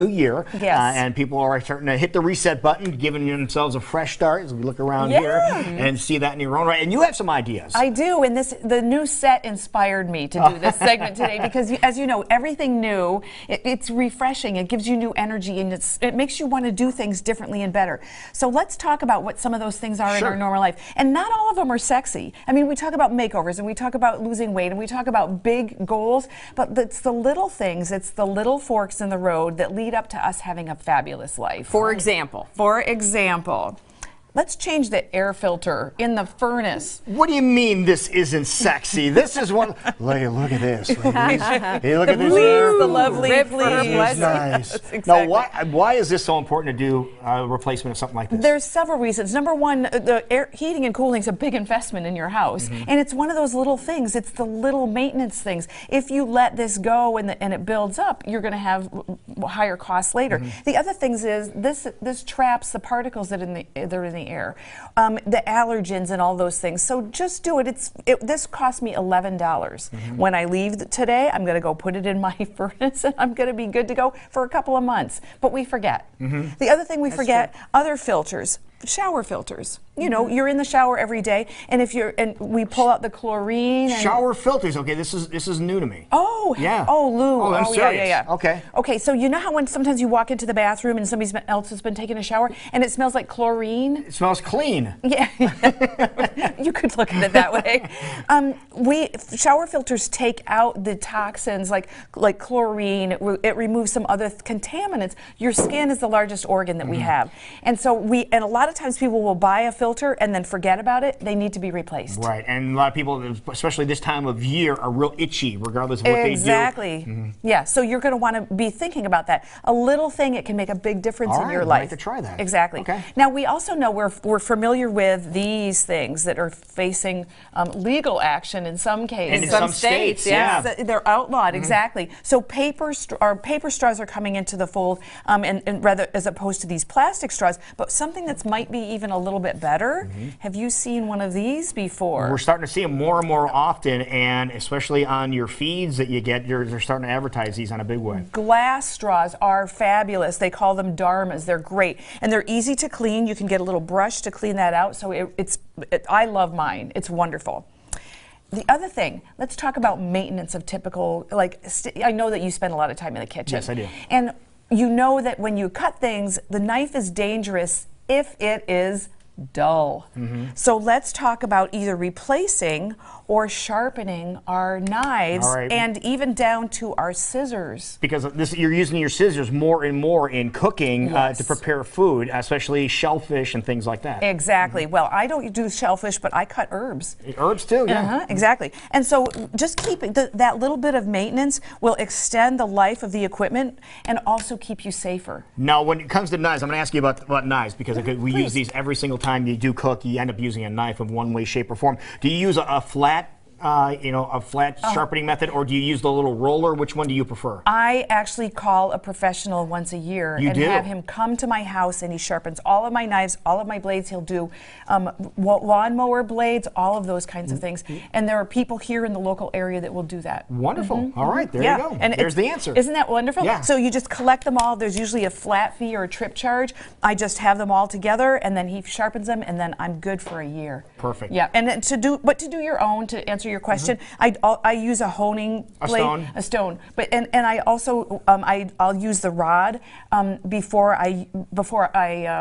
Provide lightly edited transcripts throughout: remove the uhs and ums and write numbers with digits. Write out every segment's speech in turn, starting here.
new year, Yes. and people are starting to hit the reset button, giving themselves a fresh start as we look around here and see that in your own right. And you have some ideas. I do, and the new set inspired me to do this segment today because, as you know, everything new, it's refreshing. It gives you new energy, and it makes you want to do things differently and better. So let's talk about what some of those things are in our normal life. And not all of them are sexy. I mean, we talk about makeovers, and we talk about losing weight, and we talk about big goals, but it's the little things, it's the little forks in the road that lead up to us having a fabulous life. For example, let's change the air filter in the furnace. What do you mean this isn't sexy? This is one. Look at this, ladies. Hey, look at this. The lovely This is nice. Exactly. Now, why is this so important to do a replacement of something like this? There's several reasons. Number one, the heating and cooling is a big investment in your house, and it's one of those little things. It's the little maintenance things. If you let this go and it builds up, you're going to have higher costs later. The other things is this traps the particles that are in the air, the allergens and all those things. So just do it. This cost me $11. When I leave today, I'm going to go put it in my furnace, and I'm going to be good to go for a couple of months. But we forget. The other thing we forget, other filters. Shower filters. You know, you're in the shower every day, and we pull out the chlorine. Shower filters. Okay, this is new to me. Oh, yeah. Oh, Lou. Oh, I'm serious. Yeah. Okay. Okay, so you know how when sometimes you walk into the bathroom and somebody else has been taking a shower and it smells like chlorine? It smells clean. Yeah. You could look at it that way. Shower filters take out the toxins like chlorine. It removes some other contaminants. Your skin is the largest organ that we have, and so a lot of times people will buy a filter and then forget about it. They need to be replaced. Right, and a lot of people, especially this time of year, are real itchy regardless of what they do. Exactly. Yeah, so you're going to want to be thinking about that. A little thing, it can make a big difference in your life. I'd like to try that. Exactly. Okay. Now, we also know we're familiar with these things that are facing legal action in some cases. And in some states, yeah. They're outlawed, exactly. So paper straws are coming into the fold, and rather as opposed to these plastic straws, but something that might be even a little bit better. Have you seen one of these before? We're starting to see them more and more often, and especially on your feeds that you get, they're starting to advertise these on a big way. Glass straws are fabulous. They call them dharmas. They're great, and they're easy to clean. You can get a little brush to clean that out. So I love mine. It's wonderful. The other thing, let's talk about maintenance of typical, I know that you spend a lot of time in the kitchen. Yes, I do. And you know that when you cut things, the knife is dangerous if it is dull. So let's talk about either replacing or sharpening our knives, and even down to our scissors. Because you're using your scissors more and more in cooking to prepare food, especially shellfish and things like that. Exactly. Well, I don't do shellfish, but I cut herbs. Herbs too, yeah. Exactly. And so just keep that little bit of maintenance will extend the life of the equipment and also keep you safer. Now, when it comes to knives, I'm going to ask you about knives, because we use these every single time you do cook. You end up using a knife of one way, shape, or form. Do you use a flat sharpening method, or do you use the little roller? Which one do you prefer? I actually call a professional once a year have him come to my house, and he sharpens all of my knives, all of my blades. He'll do lawnmower blades, all of those kinds of things. And there are people here in the local area that will do that. Wonderful. All right, there you go. And there's the answer. Isn't that wonderful? Yeah. So you just collect them all. There's usually a flat fee or a trip charge. I just have them all together, and then he sharpens them, and then I'm good for a year. Perfect. Yeah, and to do your own, to answer your question, I use a honing blade, a stone, but and I also I'll use the rod before I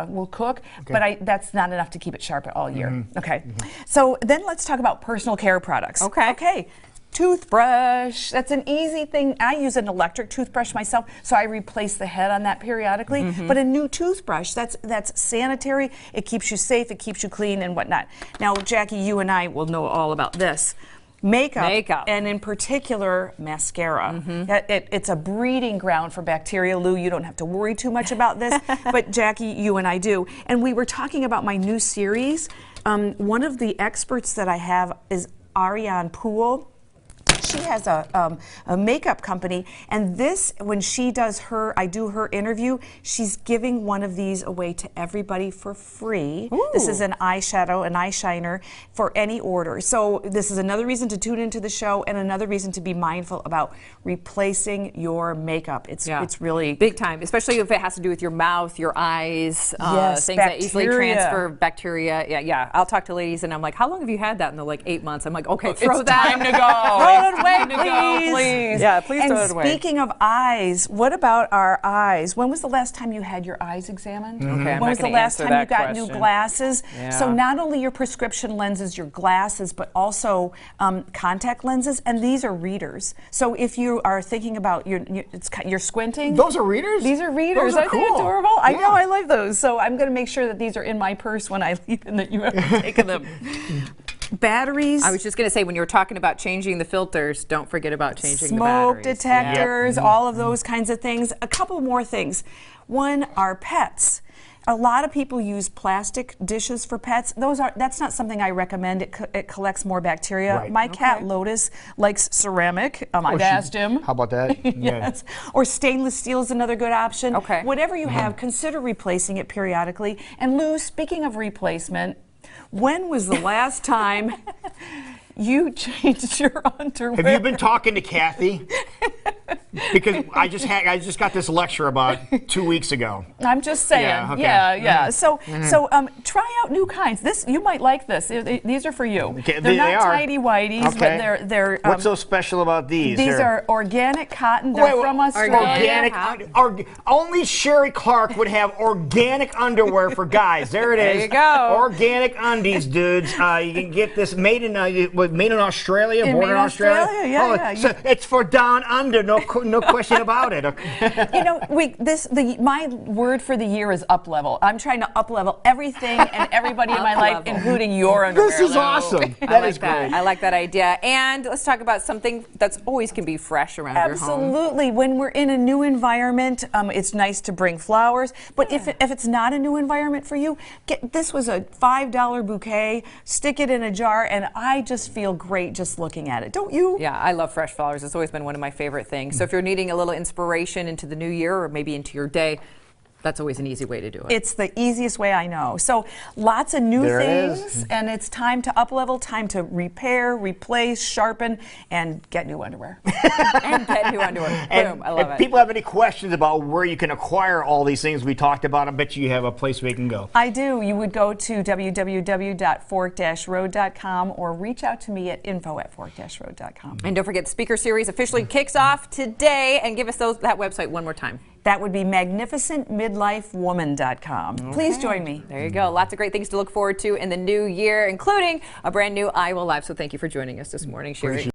will cook, but that's not enough to keep it sharp all year. Okay, so then let's talk about personal care products. Okay. Toothbrush, that's an easy thing. I use an electric toothbrush myself, so I replace the head on that periodically. But a new toothbrush, that's sanitary. It keeps you safe, it keeps you clean and whatnot. Now, Jackie, you and I will know all about this. Makeup, and in particular mascara. It's a breeding ground for bacteria. Lou, you don't have to worry too much about this, but Jackie, you and I do. And we were talking about my new series. One of the experts that I have is Ariane Poole. She has a makeup company, and this, when she does I do her interview, she's giving one of these away to everybody for free. Ooh. This is an eyeshadow, an eye shiner for any order. So this is another reason to tune into the show and another reason to be mindful about replacing your makeup. It's really big time, especially if it has to do with your mouth, your eyes, yes, things bacteria. that easily transfer bacteria. Yeah. I'll talk to ladies and I'm like, how long have you had that? And they're like 8 months. I'm like, okay, throw that. Time to go. Throw it away, please. Yeah, please throw it away. And speaking of eyes, what about our eyes? When was the last time you had your eyes examined? Okay, when was the last time you got new glasses? Yeah. So not only your prescription lenses, your glasses, but also contact lenses, and these are readers. So if you are thinking about you're squinting. Those are readers? These are readers. Those are Aren't they cool. adorable? I know, I love those. So I'm going to make sure that these are in my purse when I leave and that you haven't taken them. Batteries. I was just going to say, when you were talking about changing the filters, don't forget about changing the batteries. Smoke detectors, all of those kinds of things. A couple more things. One, our pets. A lot of people use plastic dishes for pets. That's not something I recommend. It collects more bacteria. Right. My cat Lotus likes ceramic. I've asked him. How about that? Yes. Or stainless steel is another good option. Okay. Whatever you have, consider replacing it periodically. And Lou, speaking of replacement, when was the last time you changed your underwear? Have you been talking to Kathy? Because I just got this lecture about 2 weeks ago. I'm just saying. Yeah, okay. Yeah. So try out new kinds. You might like this. These are for you. Okay, they're not they are. tidy whities, Okay. but they're. What's so special about these? These are organic cotton. They're from Australia. Only Sheree Clark would have organic underwear for guys. There it is. There you go. Organic undies, dudes. You can get this made in Australia, born in Australia. Yeah. So it's for down under. No question about it. You know, my word for the year is up level. I'm trying to up level everything and everybody in my life, including your underwear. This is awesome. That is great. I like that idea. And let's talk about something that's always can be fresh around your home. Absolutely. When we're in a new environment, it's nice to bring flowers. But if it's not a new environment for you, this was a $5 bouquet. Stick it in a jar, and I just feel great just looking at it. Don't you? Yeah, I love fresh flowers. It's always been one of my favorite things. So if you're needing a little inspiration into the new year or maybe into your day, that's always an easy way to do it. It's the easiest way I know. So lots of new things, and it's time to up level, time to repair, replace, sharpen, and get new underwear. And get new underwear. Boom, I love it. If people have any questions about where you can acquire all these things we talked about, I bet you have a place where you can go. I do. You would go to www.fork-road.com or reach out to me at info@fork-road.com. And don't forget, the speaker series officially kicks off today, and give us that website one more time. That would be magnificentmidlifewoman.com. Okay. Please join me. There you go. Lots of great things to look forward to in the new year, including a brand new Iowa Live. So thank you for joining us this morning, Sheree.